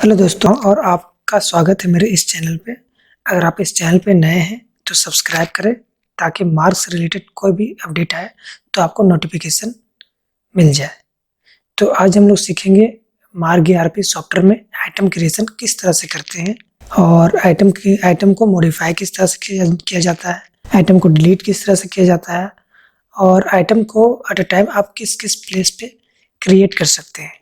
Hello दोस्तों और आपका स्वागत है मेरे इस चैनल पे। अगर आप इस चैनल पे नए हैं तो सब्सक्राइब करें ताकि मार्क्स से रिलेटेड कोई भी अपडेट आए तो आपको नोटिफिकेशन मिल जाए। तो आज हम लोग सीखेंगे मार्ग ईआरपी सॉफ्टवेयर में आइटम क्रिएशन किस तरह से करते हैं और आइटम को मॉडिफाई किस तरह से किया जाता है, आइटम को डिलीट किस तरह से किया जाता है और आइटम को एट अ टाइम आप किस किस प्लेस पे क्रिएट कर सकते हैं।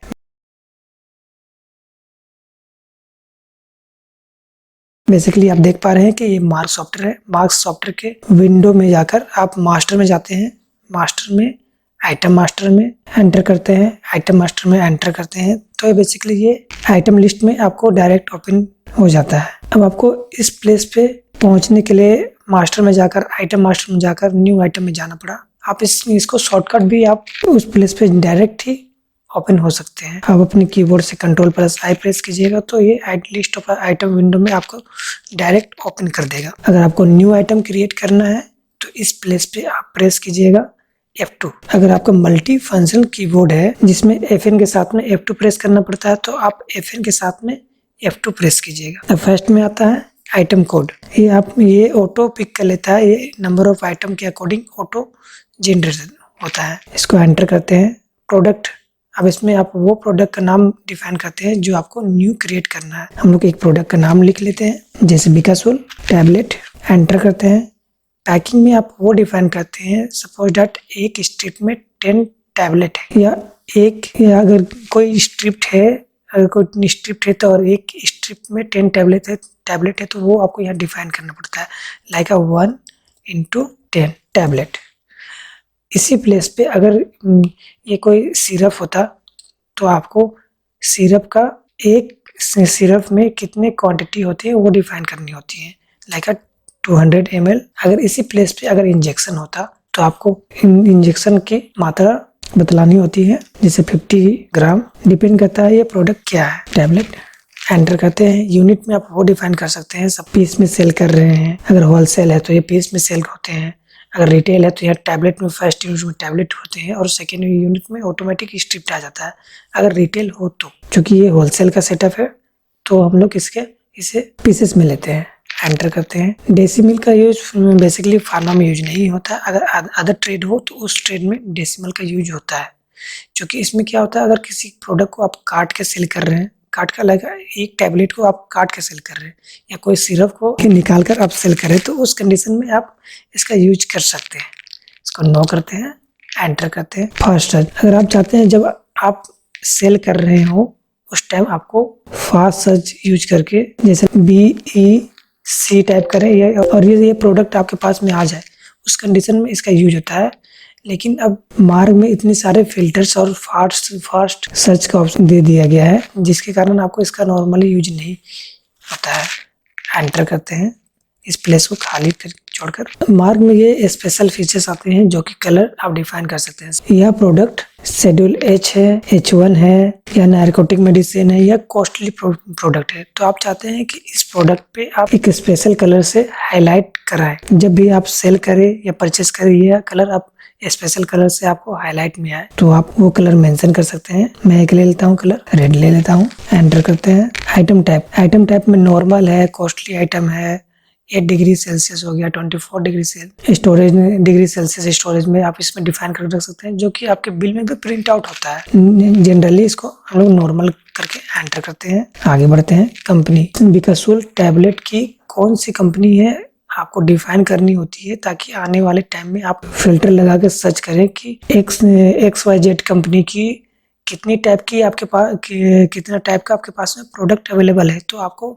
बेसिकली आप देख पा रहे हैं कि ये मार्क सॉफ्टवेयर है। मार्क सॉफ्टवेयर के विंडो में जाकर आप मास्टर में जाते हैं। मास्टर में आइटम मास्टर में एंटर करते हैं, आइटम मास्टर में एंटर करते हैं तो ये बेसिकली ये आइटम लिस्ट में आपको डायरेक्ट ओपन हो जाता है। अब आपको इस प्लेस पे पहुंचने के लिए मास्टर में जाकर आइटम मास्टर में जाकर न्यू आइटम में जाना पड़ा। आप इसको शॉर्टकट भी आप उस प्लेस पे डायरेक्ट ही ओपन हो सकते हैं। आप अपने कीबोर्ड से Ctrl+I प्रेस कीजिएगा तो ये लिस्ट ऑफ आइटम विंडो में आपको डायरेक्ट ओपन कर देगा। अगर आपको न्यू आइटम क्रिएट करना है तो इस प्लेस पे आप प्रेस कीजिएगा F2। अगर आपका मल्टी फंक्शनल कीबोर्ड है जिसमें FN के साथ में F2 प्रेस करना पड़ता है तो आप FN के साथ में F2 प्रेस कीजिएगा। अब फर्स्ट में आता है आइटम कोड। ये ऑटो पिक कर लेता है, ये नंबर ऑफ आइटम के अकॉर्डिंग ऑटो जनरेट होता है। इसको एंटर करते हैं। प्रोडक्ट, अब इसमें आप वो प्रोडक्ट का नाम डिफाइन करते हैं जो आपको न्यू क्रिएट करना है। हम लोग एक प्रोडक्ट का नाम लिख लेते हैं जैसे बिकासोल टैबलेट। एंटर करते हैं। पैकिंग में आप वो डिफाइन करते हैं, सपोज दैट एक स्ट्रिप में 10 टैबलेट है या अगर कोई स्ट्रिप है, अगर कोई स्ट्रिप है तो और एक स्ट्रिप में 10 टैबलेट है तो वो आपको यहाँ डिफाइन करना पड़ता है, लाइक 1/10 टैबलेट। इसी प्लेस पे अगर ये कोई सिरप होता तो आपको सिरप का एक सिरप में कितने क्वांटिटी होती है वो डिफाइन करनी होती है, लाइक 200 ml। अगर इसी प्लेस पे अगर इंजेक्शन होता तो आपको इंजेक्शन की मात्रा बतलानी होती है, जैसे 50 ग्राम। डिपेंड करता है ये प्रोडक्ट क्या है। टैबलेट एंटर करते हैं। यूनिट में आप वो डिफाइन कर सकते हैं, सब पीस में सेल कर रहे हैं। अगर होलसेल है तो ये पीस में सेल होते हैं, अगर रिटेल है तो यहाँ टैबलेट में फर्स्ट यूनिट में टैबलेट होते हैं और सेकेंड यूनिट में ऑटोमेटिक स्ट्रिप आ जाता है अगर रिटेल हो तो। क्योंकि ये होलसेल का सेटअप है तो हम लोग इसे पीसेस में लेते हैं। एंटर करते हैं। डेसिमल का यूज बेसिकली फार्मा में यूज नहीं होता, अगर अदर ट्रेड हो तो उस ट्रेड में डेसिमल का यूज होता है। क्योंकि इसमें क्या होता है, अगर किसी प्रोडक्ट को आप काट के सेल कर रहे हैं, काट का लगा एक टैबलेट को आप काट के सेल कर रहे हैं या कोई सिरप को निकाल कर आप सेल कर रहे हैं तो उस कंडीशन में आप इसका यूज कर सकते हैं। इसको नो करते हैं। एंटर करते हैं। फास्ट सर्च, अगर आप चाहते हैं जब आप सेल कर रहे हो उस टाइम आपको फास्ट सर्च यूज करके जैसे BEC टाइप करें और ये प्रोडक्ट आपके पास में आ जाए, उस कंडीशन में इसका यूज होता है। लेकिन अब मार्ग में इतने सारे फिल्टर्स और फास्ट सर्च का ऑप्शन दे दिया गया है जिसके कारण आपको इसका नॉर्मली यूज नहीं होता है। एंटर करते हैं। इस प्लेस को खाली छोड़कर मार्ग में ये स्पेशल फीचर्स आते हैं जो कि कलर आप डिफाइन कर सकते हैं। यह प्रोडक्ट शेड्यूल H है, H1 है या नारकोटिक मेडिसिन है या कॉस्टली प्रोडक्ट है तो आप चाहते हैं कि इस प्रोडक्ट पे आप एक स्पेशल कलर से हाईलाइट कराएं। जब भी आप सेल करें या परचेस करें यह कलर आप स्पेशल कलर से आपको हाईलाइट में आए तो आप वो कलर मेंशन कर सकते हैं। मैं एक ले लेता हूँ, कलर रेड ले लेता हूँ। एंटर करते हैं। आइटम टाइप में नॉर्मल है, कॉस्टली आइटम है, 8 डिग्री सेल्सियस हो गया, 24 degree Celsius. Storage degree Celsius storage में आप इसमें डिफाइन कर रख सकते हैं जो कि आपके बिल में भी प्रिंट आउट होता है। जनरली इसको हम लोग नॉर्मल करके एंटर करते हैं। आगे बढ़ते हैं। कंपनी, बिकासोल टैबलेट की कौन सी कंपनी है आपको डिफाइन करनी होती है ताकि आने वाले टाइम में आप फिल्टर लगा के सर्च करें कि XYZ कंपनी की कितनी टाइप की आपके पास कितना टाइप का आपके पास में प्रोडक्ट अवेलेबल है तो आपको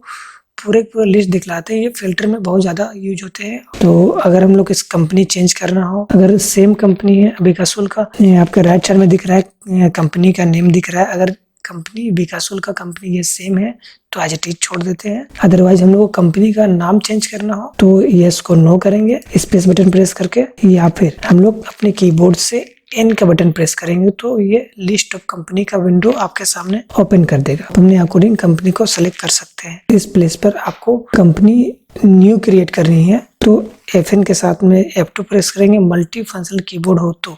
पूरे लिस्ट दिखलाते हैं। ये फिल्टर में बहुत ज़्यादा यूज होते हैं। तो अगर हम लोग इस कंपनी चेंज करना हो, अगर सेम कंपनी है बिकासोल का, आपके राइट साइड में दिख रहा है कंपनी का नेम दिख रहा है, अगर कंपनी बिकासोल का कंपनी ये सेम है तो एज इट इज छोड़ देते हैं। अदरवाइज हम लोग को कंपनी का नाम चेंज करना हो तो यस को नो करेंगे स्पेस बटन प्रेस करके, या फिर हम लोग अपने कीबोर्ड से N का बटन प्रेस करेंगे तो ये लिस्ट ऑफ कंपनी का विंडो आपके सामने ओपन कर देगा। अपने अकॉर्डिंग कंपनी को सेलेक्ट कर सकते हैं। इस प्लेस पर आपको कंपनी न्यू क्रिएट करनी है तो FN के साथ में F2 प्रेस करेंगे, मल्टी फंक्शनल कीबोर्ड हो तो।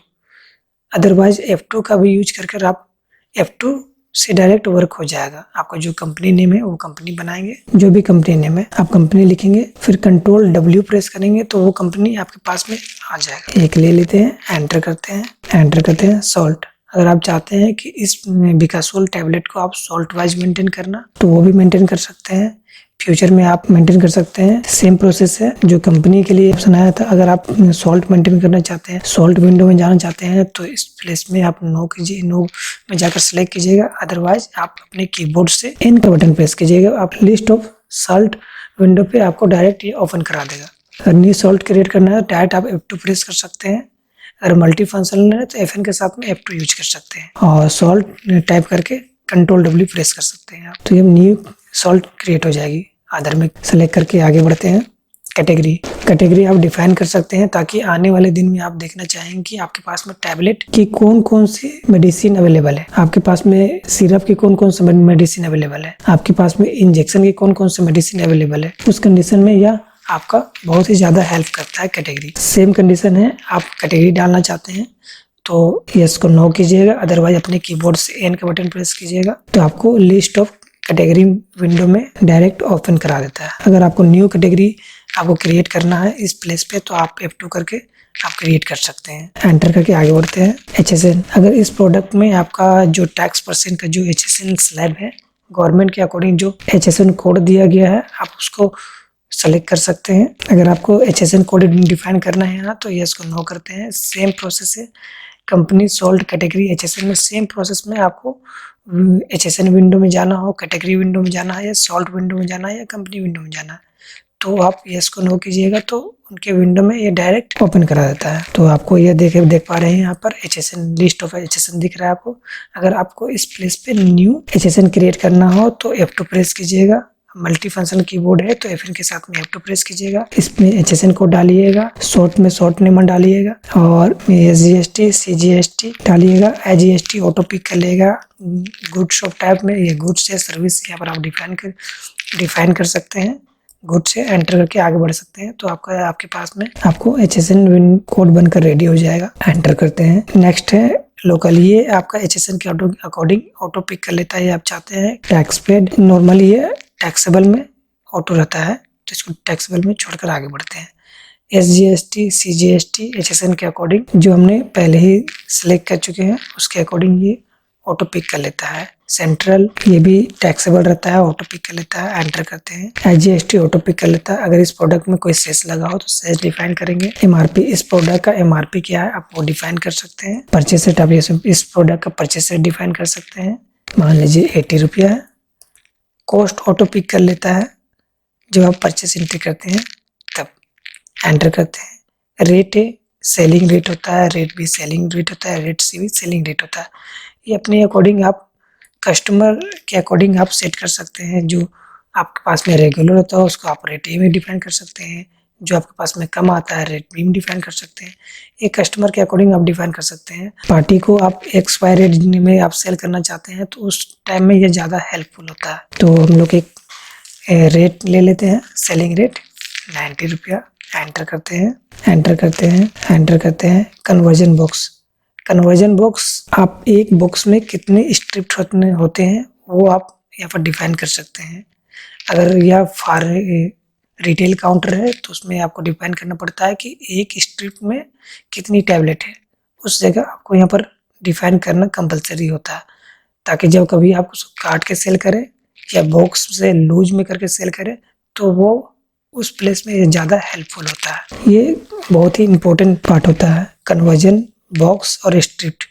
अदरवाइज F2 का भी यूज करके आप F2 से डायरेक्ट वर्क हो जाएगा। आपका जो कंपनी नेम है वो कंपनी बनाएंगे, जो भी कंपनी नेम है आप कंपनी लिखेंगे, फिर कंट्रोल W प्रेस करेंगे तो वो कंपनी आपके पास में आ जाएगा। एक ले लेते हैं, एंटर करते हैं सॉल्ट। अगर आप चाहते हैं कि इस बिकासोल टैबलेट को आप सॉल्ट वाइज मेंटेन करना तो वो भी मेंटेन कर सकते हैं, फ्यूचर में आप मेंटेन कर सकते हैं। सेम प्रोसेस है जो कंपनी के लिए ऑप्शन आया था। अगर आप सॉल्ट मेंटेन करना चाहते हैं, सॉल्ट विंडो में जाना चाहते हैं तो इस प्लेस में आप नो कीजिए, नो में जाकर सेलेक्ट कीजिएगा। अदरवाइज आप अपने कीबोर्ड से एन का बटन प्रेस कीजिएगा। आप लिस्ट ऑफ सॉल्ट विंडो पे आपको डायरेक्ट ये ओपन करा देगा। अगर न्यू सॉल्ट क्रिएट करना है डायरेक्ट आप F2 प्रेस कर सकते हैं। अगर मल्टी फंक्शनल है तो FN के साथ में F2 यूज कर सकते हैं और सॉल्ट टाइप करके कंट्रोल W प्रेस कर सकते हैं। तो ये न्यू सॉल्ट क्रिएट हो जाएगी। अदर में सेलेक्ट करके आगे बढ़ते हैं। कैटेगरी आप डिफाइन कर सकते हैं ताकि आने वाले दिन में आप देखना चाहेंगे कि आपके पास में टैबलेट की कौन कौन सी मेडिसिन अवेलेबल है, आपके पास में सिरप की कौन कौन सी मेडिसिन अवेलेबल है, आपके पास में इंजेक्शन की कौन कौन सी मेडिसिन अवेलेबल है। उस कंडीशन में यह आपका बहुत ही ज्यादा हेल्प करता है कैटेगरी। सेम कंडीशन है, आप कैटेगरी डालना चाहते हैं तो यस को नो कीजिएगा। अदरवाइज अपने कीबोर्ड से एन का बटन प्रेस कीजिएगा तो आपको लिस्ट ऑफ कैटेगरी विंडो में डायरेक्ट ओपन करा देता है। अगर आपको न्यू कैटेगरी आपको क्रिएट करना है इस प्लेस पे तो आप F2 करके आप क्रिएट कर सकते हैं। एंटर करके आगे बढ़ते हैं। HSN, अगर इस प्रोडक्ट में आपका जो टैक्स परसेंट का जो HSN स्लैब है, गवर्नमेंट के अकॉर्डिंग जो HSN कोड दिया गया है आप उसको सेलेक्ट कर सकते हैं। अगर आपको HSN कोड डिफाइन करना है यहाँ तो यस को नो करते हैं। सेम प्रोसेस है, कंपनी सॉल्ट कैटेगरी HSN में सेम प्रोसेस में आपको HSN विंडो में जाना हो, कैटेगरी विंडो में जाना है या सॉल्ट विंडो में जाना है या कंपनी विंडो में जाना है तो आप यस को नो कीजिएगा तो उनके विंडो में ये डायरेक्ट ओपन करा देता है। तो आपको ये देख पा रहे हैं यहाँ पर HSN लिस्ट ऑफ HSN दिख रहा है आपको। अगर आपको इस प्लेस पे न्यू HSN क्रिएट करना हो तो F2 प्रेस कीजिएगा। मल्टी फंक्शन कीबोर्ड है तो FN के साथ में F2 प्रेस कीजिएगा। इसमें HSN कोड डालिएगा, शॉर्ट में शॉर्ट नेम डालिएगा और SGST CGST डालिएगा। GST ऑटो पिक कर लेगा। गुड्स ऑफ टाइप में ये गुड्स है, सर्विस यहाँ पर आप डिफाइन कर सकते हैं। गुड से एंटर करके आगे बढ़ सकते हैं तो आपके पास में आपको HSN विन कोड बनकर रेडी हो जाएगा। एंटर करते हैं। नेक्स्ट है लोकल, ये आपका HSN के अकॉर्डिंग ऑटो पिक कर लेता है। आप चाहते हैं टैक्स पेड, नॉर्मली ये टैक्सेबल में ऑटो रहता है तो इसको टैक्सेबल में छोड़कर आगे बढ़ते हैं। SGST CGST HSN के अकॉर्डिंग जो हमने पहले ही सिलेक्ट कर चुके हैं उसके अकॉर्डिंग ये ऑटो पिक कर लेता है। सेंट्रल ये भी टैक्सेबल रहता है, ऑटो पिक कर लेता है। एंटर करते हैं। GST ऑटो पिक कर लेता है। अगर इस प्रोडक्ट में कोई सेस लगा हो तो सेस डिफाइन करेंगे। MRP, इस प्रोडक्ट का MRP क्या है आप वो डिफाइन कर सकते हैं। परचेस रेट आप इस प्रोडक्ट का परचेस रेट डिफाइन कर सकते हैं। मान लीजिए 80 रुपया है। कॉस्ट ऑटो पिक कर लेता है जब आप परचेस एंट्री करते हैं तब। एंटर करते हैं। रेट है, सेलिंग रेट होता है, रेट भी सेलिंग रेट होता है, रेट से भी सेलिंग रेट होता है। ये अपने अकॉर्डिंग आप कस्टमर के अकॉर्डिंग आप सेट कर सकते हैं। जो आपके पास में रेगुलर होता है उसको आप रेट में डिफाइन कर सकते हैं। जो आपके पास में कम आता है रेट भी डिफाइन कर सकते हैं। ये कस्टमर के अकॉर्डिंग आप डिफाइन कर सकते हैं। पार्टी को आप एक्सपायरी रेट में आप सेल करना चाहते हैं तो उस टाइम में ये ज़्यादा हेल्पफुल होता है। तो हम लोग एक रेट ले लेते हैं, सेलिंग रेट 90 रुपया। एंटर करते हैं। कन्वर्जन बॉक्स आप एक बॉक्स में कितने स्ट्रिप होते हैं वो आप यहाँ पर डिफाइन कर सकते हैं। अगर यह फॉर रिटेल काउंटर है तो उसमें आपको डिफाइन करना पड़ता है कि एक स्ट्रिप में कितनी टैबलेट है, उस जगह आपको यहाँ पर डिफाइन करना कंपलसरी होता है ताकि जब कभी आप उसको काट के सेल करें या बॉक्स से लूज में करके सेल करें तो वो उस प्लेस में ज़्यादा हेल्पफुल होता है। ये बहुत ही इम्पोर्टेंट पार्ट होता है। कन्वर्जन बॉक्स और स्ट्रिप्ट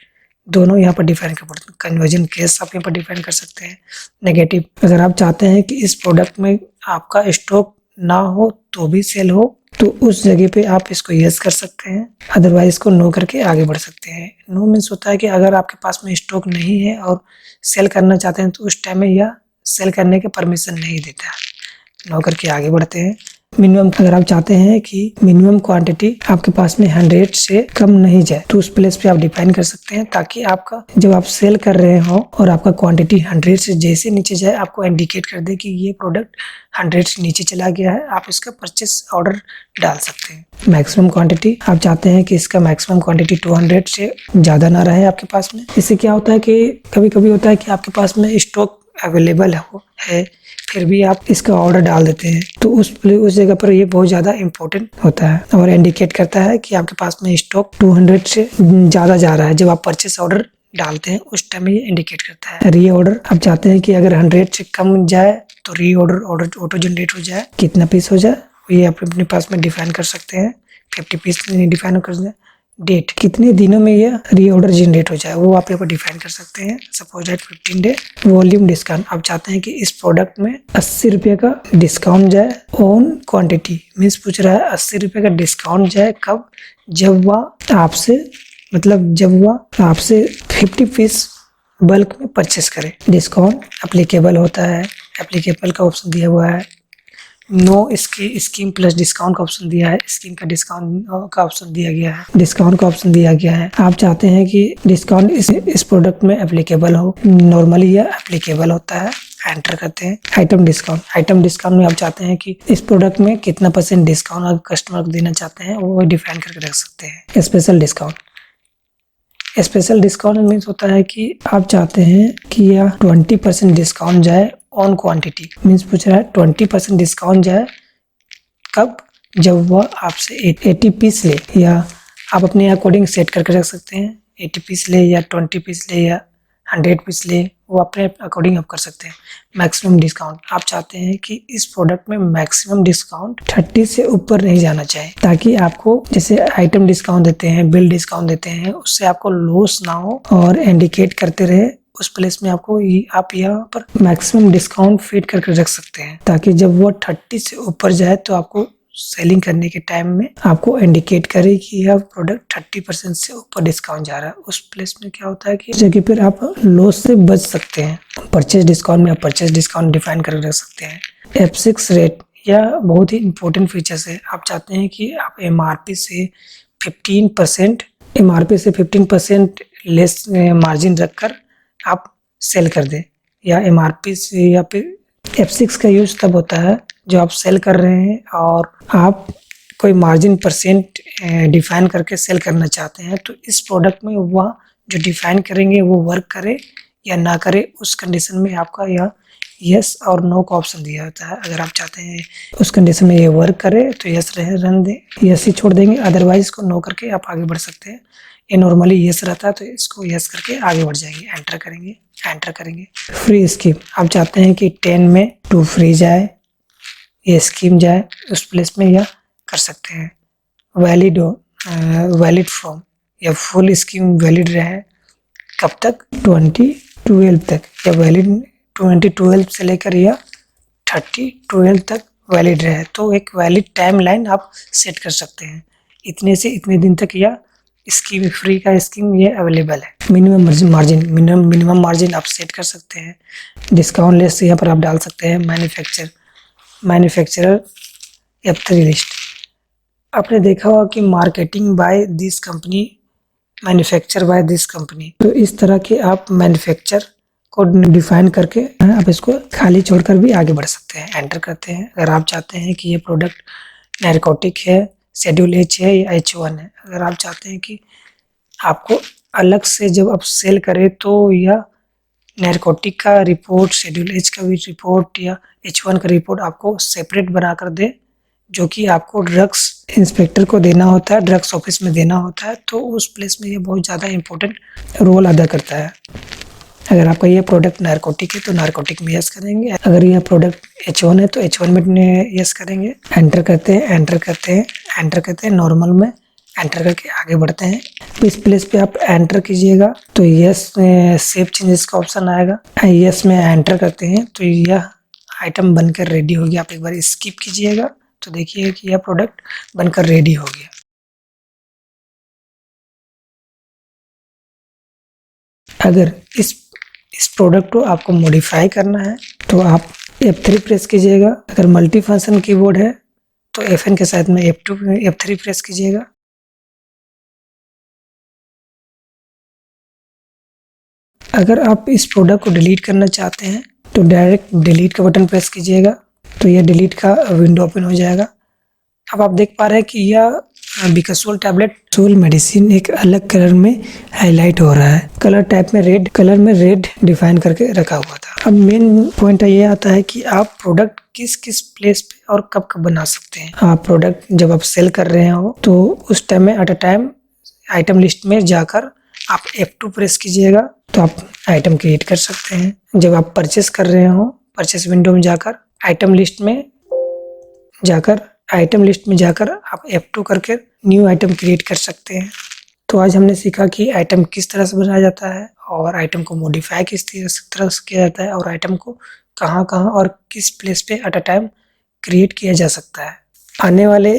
दोनों यहाँ पर डिफाइन कर पड़ते हैं। कन्वर्जन केस आप यहाँ पर डिफाइन कर सकते हैं। नेगेटिव, अगर आप चाहते हैं कि इस प्रोडक्ट में आपका स्टॉक ना हो तो भी सेल हो तो उस जगह पे आप इसको यस कर सकते हैं। अदरवाइज इसको नो करके आगे बढ़ सकते हैं। नो मीन्स होता है कि अगर आपके पास में स्टॉक नहीं है और सेल करना चाहते हैं तो उस टाइम में यह सेल करने के परमिशन नहीं देता है। नो करके आगे बढ़ते हैं। मिनिमम अगर आप चाहते हैं कि मिनिमम क्वांटिटी आपके पास में 100 से कम नहीं जाए तो उस प्लेस पे आप डिफाइन कर सकते हैं, ताकि आपका जब आप सेल कर रहे हो और आपका क्वांटिटी 100 से जैसे नीचे जाए आपको इंडिकेट कर दे कि ये प्रोडक्ट 100 से नीचे चला गया है, आप इसका परचेस ऑर्डर डाल सकते हैं। मैक्सिमम क्वांटिटी आप चाहते हैं कि इसका मैक्सिमम क्वांटिटी 200 से ज़्यादा ना रहे आपके पास में। इससे क्या होता है कि कभी-कभी होता है कि आपके पास में स्टॉक अवेलेबल है फिर भी आप इसका ऑर्डर डाल देते हैं, तो उस जगह पर ये बहुत ज़्यादा इम्पोर्टेंट होता है और इंडिकेट करता है कि आपके पास में स्टॉक 200 से ज़्यादा जा रहा है। जब आप परचेस ऑर्डर डालते हैं उस टाइम ये इंडिकेट करता है। री ऑर्डर आप चाहते हैं कि अगर 100 से कम जाए तो री ऑर्डर ऑटो जनरेट हो जाए, कितना पीस हो जाए ये आप अपने पास में डिफाइन कर सकते हैं। 50 पीस डिफाइन कर सकते हैं। डेट कितने दिनों में यह री ऑर्डर जनरेट हो जाए वो आप यहाँ पर डिफाइन कर सकते हैं। Suppose that 15 day. Volume discount आप चाहते हैं कि इस प्रोडक्ट में 80 रुपये का डिस्काउंट जाए ऑन क्वांटिटी, मीन्स पूछ रहा है 80 रुपये का डिस्काउंट जाए कब, जब वह आपसे जब वह आपसे 50 पीस बल्क में परचेस करे। डिस्काउंट एप्लीकेबल होता है, एप्लीकेबल का ऑप्शन दिया हुआ है। नो इसकी स्कीम प्लस डिस्काउंट का ऑप्शन दिया है, स्कीम का डिस्काउंट का ऑप्शन दिया गया है, डिस्काउंट का ऑप्शन दिया गया है। आप चाहते हैं कि डिस्काउंट इस प्रोडक्ट में एप्लीकेबल हो, नॉर्मली यह एप्लीकेबल होता है, एंटर करते हैं। आइटम डिस्काउंट में आप चाहते हैं कि इस प्रोडक्ट में कितना % डिस्काउंट आप कस्टमर को देना चाहते हैं वो डिफाइन करके रख सकते हैं। स्पेशल डिस्काउंट मीन्स होता है कि आप चाहते हैं कि यह 20% डिस्काउंट जाए ऑन क्वांटिटी, मीन्स पूछ रहा है 20% डिस्काउंट जाए कब, जब वह आपसे 80 पीस ले, या आप अपने अकॉर्डिंग सेट करके रख सकते हैं। 80 पीस ले या 20 पीस ले या 100 पीस ले, वो अपने अकॉर्डिंग आप कर सकते हैं। मैक्सिमम डिस्काउंट आप चाहते हैं कि इस प्रोडक्ट में मैक्सिमम डिस्काउंट 30 से ऊपर नहीं जाना चाहिए, ताकि आपको जैसे आइटम डिस्काउंट देते हैं, बिल डिस्काउंट देते हैं, उससे आपको लॉस ना हो और इंडिकेट करते रहे उस प्लेस में आपको आप यहाँ पर मैक्सिमम डिस्काउंट फिट करके रख सकते हैं, ताकि जब वो 30 से ऊपर जाए तो आपको सेलिंग करने के टाइम में आपको इंडिकेट करे कि यह प्रोडक्ट 30% से ऊपर डिस्काउंट जा रहा है। उस प्लेस में क्या होता है कि इस जगह पर आप लॉस से बच सकते हैं। परचेज डिस्काउंट में आप परचेज डिस्काउंट डिफाइन कर रख सकते हैं। F6 रेट यह बहुत ही इंपॉर्टेंट फीचर्स है। आप चाहते हैं कि आप MRP से 15% लेस मार्जिन रखकर आप सेल कर दें, या MRP से, या फिर F6 का यूज तब होता है जो आप सेल कर रहे हैं और आप कोई मार्जिन % डिफाइन करके सेल करना चाहते हैं, तो इस प्रोडक्ट में वह जो डिफाइन करेंगे वो वर्क करे या ना करे, उस कंडीशन में आपका यह यस और नो का ऑप्शन दिया होता है। अगर आप चाहते हैं उस कंडीशन में ये वर्क करे तो यस रहने दें, यस ही छोड़ देंगे, अदरवाइज इसको नो करके आप आगे बढ़ सकते हैं। ये नॉर्मली यस रहता है तो इसको यस करके आगे बढ़ जाएंगे, एंटर करेंगे। फ्री स्कीम आप चाहते हैं कि 10 में 2 फ्री जाए, ये स्कीम जाए, उस प्लेस में यह कर सकते हैं। वैलिड फॉर्म या फुल स्कीम वैलिड रहे कब तक, 2012 तक, या वैलिड 2012 से लेकर या 3012 तक वैलिड रहे, तो एक वैलिड टाइम लाइन आप सेट कर सकते हैं। इतने से इतने दिन तक यह स्कीम फ्री का स्कीम ये अवेलेबल है। मिनिमम मार्जिन आप सेट कर सकते हैं। डिस्काउंट लिस्ट यहाँ पर आप डाल सकते हैं। मैन्युफैक्चरर F3 लिस्ट आपने देखा होगा कि marketing by this company, manufacture by this company, तो इस तरह के आप मैन्युफैक्चर को डिफाइन करके आप इसको खाली छोड़कर भी आगे बढ़ सकते हैं। एंटर करते हैं। अगर आप चाहते हैं कि ये प्रोडक्ट नारकोटिक है, शेड्यूल H है या H1 है, अगर आप चाहते हैं कि आपको अलग से जब आप सेल करें तो यह नारकोटिक का रिपोर्ट, शेड्यूल H का भी रिपोर्ट या H1 का रिपोर्ट आपको सेपरेट बना कर दे, जो कि आपको ड्रग्स इंस्पेक्टर को देना होता है, ड्रग्स ऑफिस में देना होता है, तो उस प्लेस में ये बहुत ज़्यादा इम्पोर्टेंट रोल अदा करता है। अगर आपका ये प्रोडक्ट नारकोटिक है तो नारकोटिक में यस करेंगे, अगर यह प्रोडक्ट H1 है तो H1 में यस करेंगे। एंटर करते हैं, नॉर्मल में एंटर करके आगे बढ़ते हैं। तो इस प्लेस पे आप एंटर कीजिएगा तो यस सेव चेंजेस का ऑप्शन आएगा, यस में एंटर करते हैं तो यह आइटम बनकर रेडी हो गया। आप एक बार स्किप कीजिएगा तो देखिए कि यह प्रोडक्ट बनकर रेडी हो गया। अगर इस प्रोडक्ट को आपको मॉडिफाई करना है तो आप F3 प्रेस कीजिएगा। अगर मल्टी फंक्शन कीबोर्ड है तो F9 के साथ में F2 F3 प्रेस कीजिएगा। अगर आप इस प्रोडक्ट को डिलीट करना चाहते हैं तो डायरेक्ट डिलीट का बटन प्रेस कीजिएगा, तो यह डिलीट का विंडो ओपन हो जाएगा। अब आप देख पा रहे हैं कि यह बिकासोल टैबलेट सोल मेडिसिन एक अलग कलर में हाईलाइट हो रहा है। कलर टाइप में रेड, कलर में रेड डिफाइन करके रखा हुआ था। अब मेन पॉइंट ये आता है कि आप प्रोडक्ट किस किस प्लेस पे और कब कब बना सकते हैं। आप प्रोडक्ट जब आप सेल कर रहे हो तो उस टाइम में at a time item list में जाकर आप F2 प्रेस कीजिएगा, तो आप आइटम क्रिएट कर सकते हैं। जब आप परचेस कर रहे हो, परचेस विंडो में जाकर आइटम लिस्ट में जाकर आप F2 करके न्यू आइटम क्रिएट कर सकते हैं। तो आज हमने सीखा कि आइटम किस तरह से बनाया जाता है और आइटम को मॉडिफाई किस तरह से किया जाता है और आइटम को कहाँ और किस प्लेस पे एट अ टाइम क्रिएट किया जा सकता है। आने वाले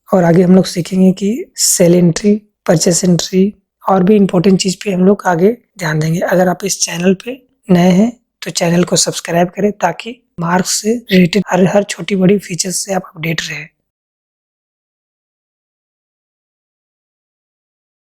और आगे हम लोग सीखेंगे कि सेल एंट्री, परचेस एंट्री और भी इम्पोर्टेंट चीज़ पे हम लोग आगे ध्यान देंगे। अगर आप इस चैनल पे नए हैं तो चैनल को सब्सक्राइब करें ताकि मार्क्स से रिलेटेड हर छोटी बड़ी फीचर्स से आप अपडेट रहें।